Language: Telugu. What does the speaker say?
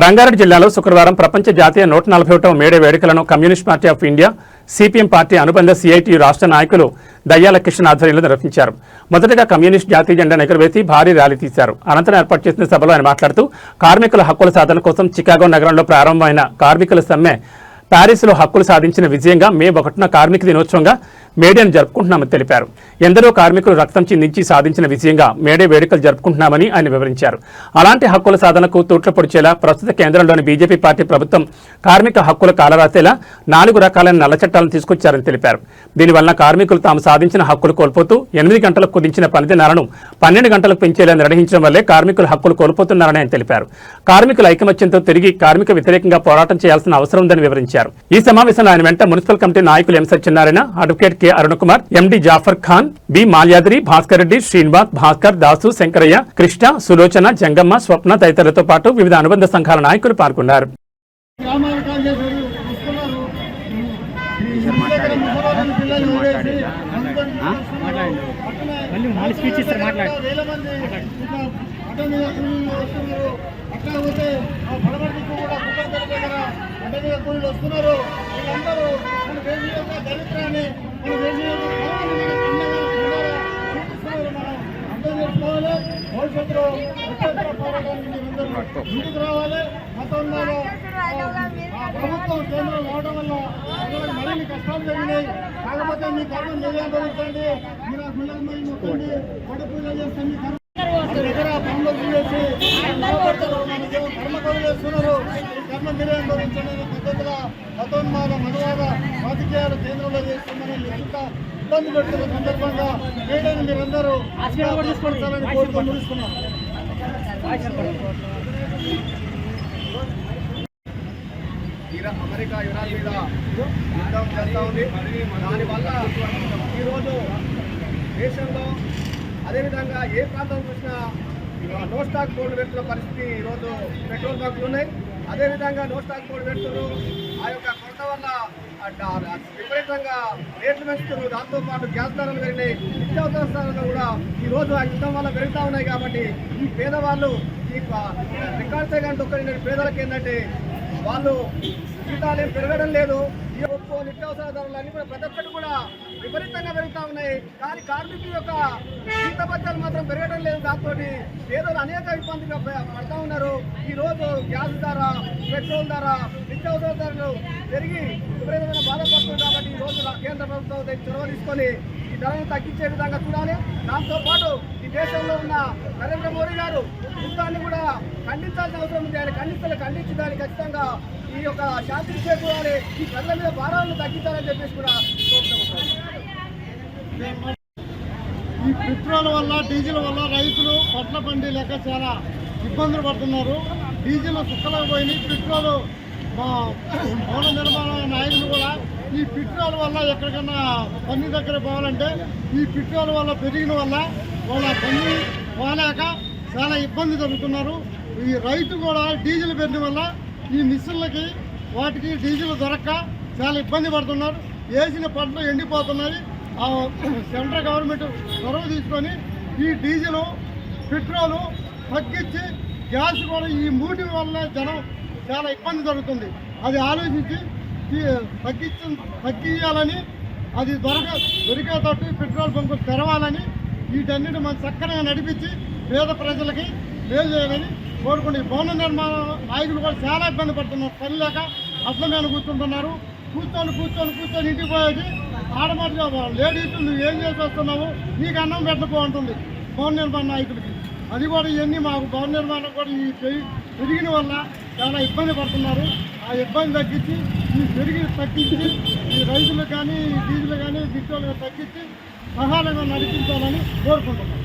రంగారెడ్డి జిల్లాలో శుక్రవారం ప్రపంచ జాతీయ 141వ మేడే వేడుకలను communist party of India, CPM party అనుబంధ సిఐటియు రాష్ట్ర నాయకులు దయ్యాల కిషన్ ఆధ్వర్యంలో నిర్వహించారు. మొదటగా కమ్యూనిస్ట్ జాతీయ జెండాను ఎగురవేసి భారీ ర్యాలీ తీశారు. అనంతరం ఏర్పాటు చేసిన సభలో ఆయన మాట్లాడుతూ కార్మికుల హక్కుల సాధన కోసం చికాగో నగరంలో ప్రారంభమైన కార్మికుల సమ్మె ప్యారిస్లో హక్కులు సాధించిన విజయంగా మే 1న కార్మిక దినోత్సవంగా మేడేను జరుపుకుంటున్నామని తెలిపారు. ఎందరో కార్మికులు రక్తం చిందించి సాధించిన విజయంగా మేడే వేడుకలు జరుపుకుంటున్నామని ఆయన వివరించారు. అలాంటి హక్కుల సాధనకు తూట్ల పొడిచేలా ప్రస్తుత కేంద్రంలోని బీజేపీ పార్టీ ప్రభుత్వం కార్మిక హక్కుల కాలరాసేలా 4 రకాలైన నల్ల చట్టాలను తీసుకొచ్చారని తెలిపారు. దీనివల్ల కార్మికులు తాము సాధించిన హక్కులు కోల్పోతూ 8 గంటలకు కుదించిన పనిదినాలను 12 గంటలకు పెంచేలా నిర్వహించడం వల్లే కార్మికుల హక్కులు కోల్పోతున్నారని ఆయన తెలిపారు. కార్మికుల ఐకమత్యంతో తిరిగి కార్మిక వ్యతిరేకంగా పోరాటం చేయాల్సిన అవసరం ఉందని వివరించారు. ఈ సమావేశంలో ఆయన వెంట మున్సిపల్ కమిటీ నాయకులు ఎం సత్యనారాయణ, అడ్వకేట్ కె అరుణకుమార్, ఎండి జాఫర్ ఖాన్, బి మాల్యాద్రి, భాస్కర్ రెడ్డి, శ్రీనివాస్, భాస్కర్, దాసు, శంకరయ్య, కృష్ణ, సులోచన, జంగమ్మ, స్వప్న తదితరులతో పాటు వివిధ అనుబంధ సంఘాల నాయకులు పాల్గొన్నారు. కూలీలు వస్తున్నారు. వీళ్ళందరూ మన దేశం యొక్క చరిత్రని, మన దేశం యొక్క మనం అర్థం చేసుకోవాలి. భవిష్యత్తులో పోరాటానికి మీరందరూ ముందుకు రావాలి. మతోన్మాద ప్రభుత్వం కేంద్రం రావడం వల్ల మరిన్ని కష్టాలు జరిగినాయి. కాకపోతే మీ కర్మ మీరే అనుభవించండి. మీరు గుళ్ళమ్మాయి మొక్కండి, కొడ పూజ చేస్తే మీ కర్మ దగ్గర పనులు చేసి కర్మ చేస్తున్నారు. కర్మ మీరే అనుభవించండి పద్ధతిగా మతోన్మాద మతవాద రాజకీయాలు కేంద్రంలో చేస్తుందని ఎంత ఇబ్బంది పెడుతున్న సందర్భంగా మేడని మీరందరూ ఆశీర్వదించాలని కోరుకొని ముగిస్తున్నాం. అమెరికా ఇరాన్ మీద యుద్ధం చేస్తూ ఉంది. దానివల్ల ఈరోజు దేశంలో అదేవిధంగా ఏ ప్రాంతం చూసినా నో స్టాక్ బోర్డు పెడుతున్న పరిస్థితి ఈరోజు పెట్రోల్ బంకులు ఉన్నాయి. అదేవిధంగా నో స్టాక్ బోర్డు పెడుతున్నారు. ఆ యొక్క కొరత వల్ల విపరీతంగా రేట్లు పెంచుతున్నారు. దాంతోపాటు గ్యాస్ ధరలు పెరిగినాయి. నిత్యావసర ధరలు కూడా ఈరోజు ఆ యుద్ధం వల్ల పెరుగుతూ ఉన్నాయి. కాబట్టి ఈ పేదవాళ్ళు ఈ రికార్డ్సే కానీ ఒక్కరి పేదలకు ఏంటంటే వాళ్ళు జీతాలు ఏం పెరగడం లేదు. ఈ ఒక్కో నిత్యావసర ధరలు అన్ని కూడా ప్రతి ఒక్కటి కూడా విపరీతంగా పెరుగుతూ ఉన్నాయి. కానీ కార్మికుల యొక్క జీతభత్యాలు మాత్రం పెరగడం లేదు. దాంతో పేదలు అనేక ఇబ్బందులు పడుతూ ఉన్నారు. ఈరోజు గ్యాస్ ధర, పెట్రోల్ ధర, నిత్యావసర ధరలు పెరిగి విపరీతమైన బాధపడుతుంది. కాబట్టి ఈరోజు కేంద్ర ప్రభుత్వం చొరవ తీసుకొని ఈ ధరను తగ్గించే విధంగా చూడాలి. దాంతోపాటు ఈ దేశంలో ఉన్న నరేంద్ర మోడీ గారు యుద్ధాన్ని కూడా ఖండించాల్సిన అవసరం ఉంది. ఆయన ఖండించి దాన్ని ఖచ్చితంగా ఈ యొక్క శాంతి చేకూరాలి. ఈ ప్రజల మీద భారాలను తగ్గించాలని చెప్పేసి కూడా కోరుతున్నాం. ఈ పెట్రోల్ వల్ల, డీజిల్ వల్ల రైతులు పట్ల పండి లేక చాలా ఇబ్బందులు పడుతున్నారు. డీజిల్ సుక్కలకు పోయి పెట్రోల్ మా భవన నిర్మాణ నాయకులు కూడా ఈ పెట్రోల్ వల్ల ఎక్కడికన్నా పన్ను దగ్గర పోవాలంటే ఈ పెట్రోల్ వల్ల పెరిగిన వల్ల వాళ్ళ పన్ను పోలేక చాలా ఇబ్బంది జరుగుతున్నారు. ఈ రైతు కూడా డీజిల్ పెరిగిన వల్ల ఈ మిషన్లకి వాటికి డీజిల్ దొరక్క చాలా ఇబ్బంది పడుతున్నారు. వేసిన పంటలు ఎండిపోతున్నాయి. సెంట్రల్ గవర్నమెంట్ చొరవ తీసుకొని ఈ డీజిల్, పెట్రోలు తగ్గించి గ్యాస్ కూడా ఈ మూటి వల్ల జనం చాలా ఇబ్బంది జరుగుతుంది. అది ఆలోచించి తగ్గించాలని, అది దొరికేటట్టు పెట్రోల్ బంకులు తెరవాలని, వీటన్నిటి మనం చక్కగా నడిపించి పేద ప్రజలకి మేలు చేయాలని కోరుకుని భవన నిర్మాణ నాయకులు కూడా చాలా ఇబ్బంది పడుతున్నారు. పని లేక అట్ల మీద కూర్చుంటున్నారు. కూర్చొని ఇంటికి పోయేది ఆడమాటగా లేడీస్ నువ్వు ఏం చేసి వస్తున్నావు, నీకు అన్నం పెట్టకు అంటుంది భవన నిర్మాణ నాయకులకి. అది కూడా ఇవన్నీ మాకు భవన నిర్మాణం కూడా ఈ పెరిగిన వల్ల చాలా ఇబ్బంది పడుతున్నారు. ఆ ఇబ్బంది తగ్గించి తగ్గించి ఈ రైతులకు కానీ, ఈ డీజిల్ కానీ, పెట్రోల్ తగ్గించి సహాయంగా నడిపించాలని కోరుకుంటున్నాం.